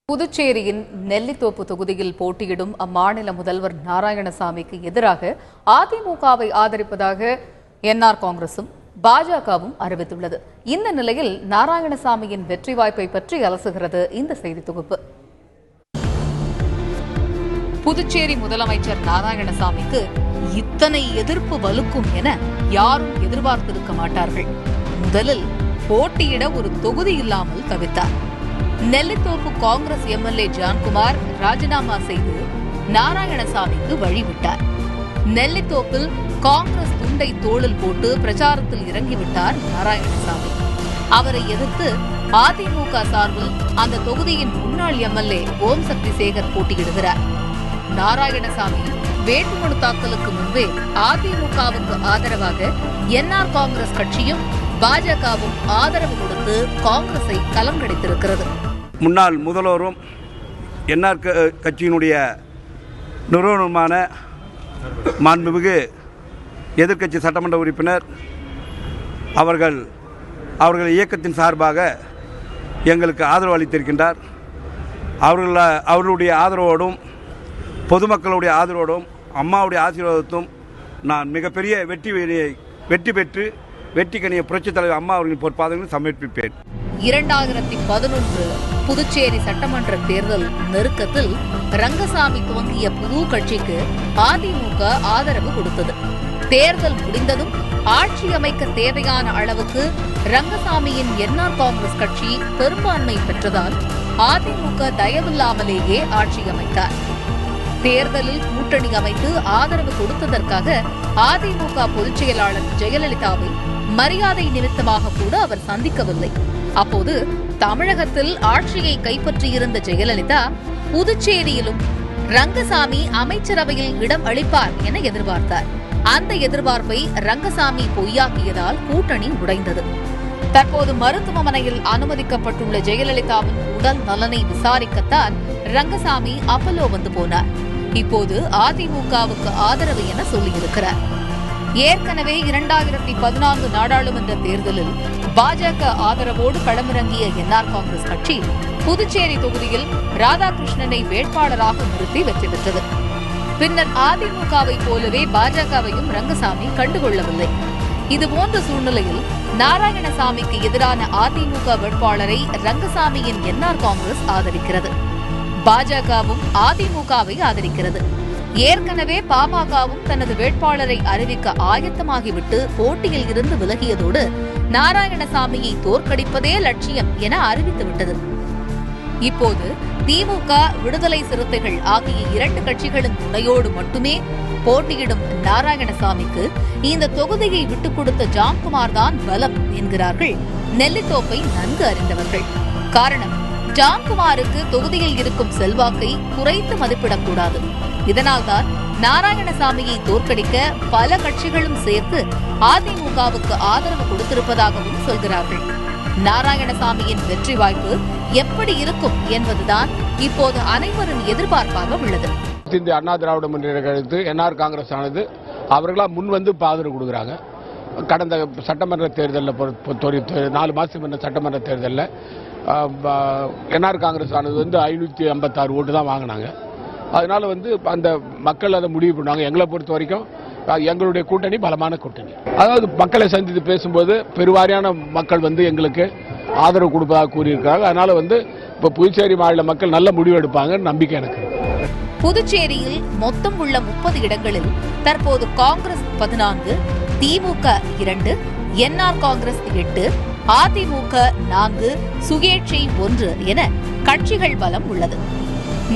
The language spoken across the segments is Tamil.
புதுச்சேரியின் நெல்லித்தோப்பு தொகுதியில் போட்டியிடும் அம்மாநில முதல்வர் நாராயணசாமிக்கு எதிராக அதிமுகவை ஆதரிப்பதாக என்ஆர் காங்கிரசும் பாஜகவும் அறிவித்துள்ளது. இந்த நிலையில் நாராயணசாமியின் வெற்றி வாய்ப்பை பற்றி அலசுகிறது இந்த செய்தி தொகுப்பு. புதுச்சேரி முதலமைச்சர் நாராயணசாமிக்கு இத்தனை எதிர்ப்பு வலுக்கும் என யாரும் எதிர்பார்த்திருக்க மாட்டார்கள். முதலில் போட்டியிட ஒரு தொகுதி இல்லாமல் தவித்தார். நெல்லித்தோப்பு காங்கிரஸ் எம்எல்ஏ ஜான்குமார் ராஜினாமா செய்து நாராயணசாமிக்கு வழிவிட்டார். நெல்லித்தோப்பில் காங்கிரஸ் துண்டை தோளில் போட்டு பிரச்சாரத்தில் இறங்கிவிட்டார் நாராயணசாமி. அவரை எதிர்த்து அதிமுக சார்பில் அந்த தொகுதியின் முன்னாள் எம்எல்ஏ ஓம் சக்தி சேகர் போட்டியிடுகிறார். நாராயணசாமி வேட்புமனு தாக்கலுக்கு முன்பே அதிமுகவுக்கு ஆதரவாக என்ஆர் காங்கிரஸ் கட்சியும் பாஜகவும் ஆதரவு கொடுத்து காங்கிரஸை கலங்கடித்திருக்கிறது. முன்னாள் முதல்வரும் என்ஆர் கட்சியினுடைய நிறுவனமான மாண்புமிகு எதிர்க்கட்சி சட்டமன்ற உறுப்பினர் அவர்கள் இயக்கத்தின் சார்பாக எங்களுக்கு ஆதரவு அளித்திருக்கின்றார். அவர்களுடைய ஆதரவோடும் பொதுமக்களுடைய ஆதரவோடும் அம்மாவுடைய ஆசீர்வாதத்தும் நான் மிகப்பெரிய வெற்றி பெற்று வெற்றிக்கனிய புரட்சித் தலைவர் அம்மா அவர்களின் பொற்பாதங்களை சமர்ப்பிப்பேன். 2011 புதுச்சேரி சட்டமன்ற தேர்தல் நெருக்கத்தில் ரங்கசாமி துவங்கிய புது கட்சிக்கு அதிமுக ஆதரவு கொடுத்தது. தேர்தல் முடிந்ததும் ஆட்சி அமைக்க தேவையான அளவுக்கு ரங்கசாமியின் என்ஆர் காங்கிரஸ் கட்சி பெரும்பான்மை பெற்றதால் அதிமுக தயவில்லாமலேயே ஆட்சி அமைத்தார். தேர்தலில் கூட்டணி அமைத்து ஆதரவு கொடுத்ததற்காக அதிமுக பொதுச் செயலாளர் ஜெயலலிதாவை மரியாதை நிமித்தமாக கூட அவர் சந்திக்கவில்லை. அப்போது தமிழகத்தில் ஆட்சியை கைப்பற்றியிருந்த ஜெயலலிதா புதுச்சேரியிலும் ரங்கசாமி அமைச்சரவையில் இடம் அளிப்பார் என எதிர்பார்த்தார். அந்த எதிர்பார்ப்பை ரங்கசாமி பொய்யாக்கியதால் கூட்டணி உடைந்தது. தற்போது மருத்துவமனையில் அனுமதிக்கப்பட்டுள்ள ஜெயலலிதாவின் உடல் நலனை விசாரிக்கத்தான் ரங்கசாமி அப்பல்லோ வந்து போனார். இப்போது அதிமுகவுக்கு ஆதரவு என சொல்லியிருக்கிறார். ஏற்கனவே 2014 நாடாளுமன்ற தேர்தலில் பாஜக ஆதரவோடு களமிறங்கிய என்ஆர் காங்கிரஸ் கட்சி புதுச்சேரி தொகுதியில் ராதாகிருஷ்ணனை வேட்பாளராக நிறுத்தி வெற்றி பெற்றது. பின்னர் அதிமுகவை போலவே பாஜகவையும் ரங்கசாமி கண்டுகொள்ளவில்லை. இதுபோன்ற சூழ்நிலையில் நாராயணசாமிக்கு எதிரான அதிமுக வேட்பாளரை ரங்கசாமியின் என்ஆர் காங்கிரஸ் ஆதரிக்கிறது. பாஜகவும் அதிமுகவை ஆதரிக்கிறது. ஏற்கனவே பாமகவும் தனது வேட்பாளரை அறிவிக்க ஆயத்தமாகிவிட்டு போட்டியில் இருந்து விலகியதோடு நாராயணசாமியை தோற்கடிப்பதே லட்சியம் என அறிவித்துவிட்டது. இப்போது திமுக, விடுதலை சிறுத்தைகள் ஆகிய 2 கட்சிகளின் துணையோடு மட்டுமே போட்டியிடும் நாராயணசாமிக்கு இந்த தொகுதியை விட்டுக் கொடுத்த ஜான்குமார் தான் பலம் என்கிறார்கள் நெல்லித்தோப்பை நன்கு அறிந்தவர்கள். காரணம், ஜான்குமாருக்கு தொகுதியில் இருக்கும் செல்வாக்கை குறைத்து மதிப்பிடக்கூடாது. இதனால்தான் நாராயணசாமியை தோற்கடிக்க பல கட்சிகளும் சேர்த்து அதிமுகவுக்கு ஆதரவு கொடுத்திருப்பதாகவும் சொல்கிறார்கள். நாராயணசாமியின் வெற்றி வாய்ப்பு எப்படி இருக்கும் என்பதுதான் இப்போது அனைவரின் எதிர்பார்ப்பாக உள்ளது. இந்திய அண்ணா திராவிட முன்னேற்ற கழகத்து என்ஆர் காங்கிரஸ் ஆனது அவர்களா முன் வந்து ஆதரவு கொடுக்குறாங்க. கடந்த சட்டமன்ற தேர்தலில் 4 மாசம் முன்ன சட்டமன்ற தேர்தலில் என்ஆர் காங்கிரஸ் ஆனது 556 ஓட்டு தான் வாங்கினாங்க. அதனால அந்த மக்கள் அதை முடிவு பண்ணுவாங்க. எங்களை பொறுத்த வரைக்கும் எங்களுடைய கூட்டணி பலமான கூட்டணி. அதாவது மக்களை சந்தித்து பேசும்போது பெருவாரியான மக்கள் எங்களுக்கு ஆதரவு கொடுப்பதாக கூறியிருக்கிறாங்க. அதனால இப்ப புதுச்சேரி மாநில மக்கள் நல்ல முடிவு எடுப்பாங்க நம்பிக்கை எனக்கு. புதுச்சேரியில் மொத்தம் உள்ள 30 இடங்களில் தற்போது காங்கிரஸ் 14, திமுக 2, என்ஆர் காங்கிரஸ் 8, அதிமுக 4, சுயேட்சை 1 என கட்சிகள் பலம் உள்ளது.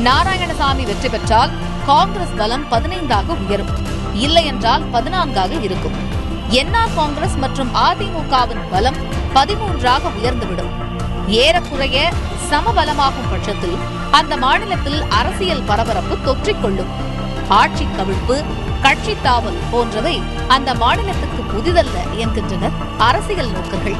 நாராயணசாமி வெற்றி பெற்றால் காங்கிரஸ் பலம் 15ஆக உயரும், இல்லையென்றால் 14ஆக இருக்கும். என்ஆர் காங்கிரஸ் மற்றும் அதிமுகவின் பலம் 13ஆக உயர்ந்துவிடும். ஏறக்குறைய சமபலமாகும் பட்சத்தில் அந்த மாநிலத்தில் அரசியல் பரபரப்பு தொற்றிக்கொள்ளும். ஆட்சி கவிழ்ப்பு, கட்சி தாவல் போன்றவை அந்த மாநிலத்துக்கு புதிதல்ல என்கின்றனர் அரசியல் நோக்கர்கள்.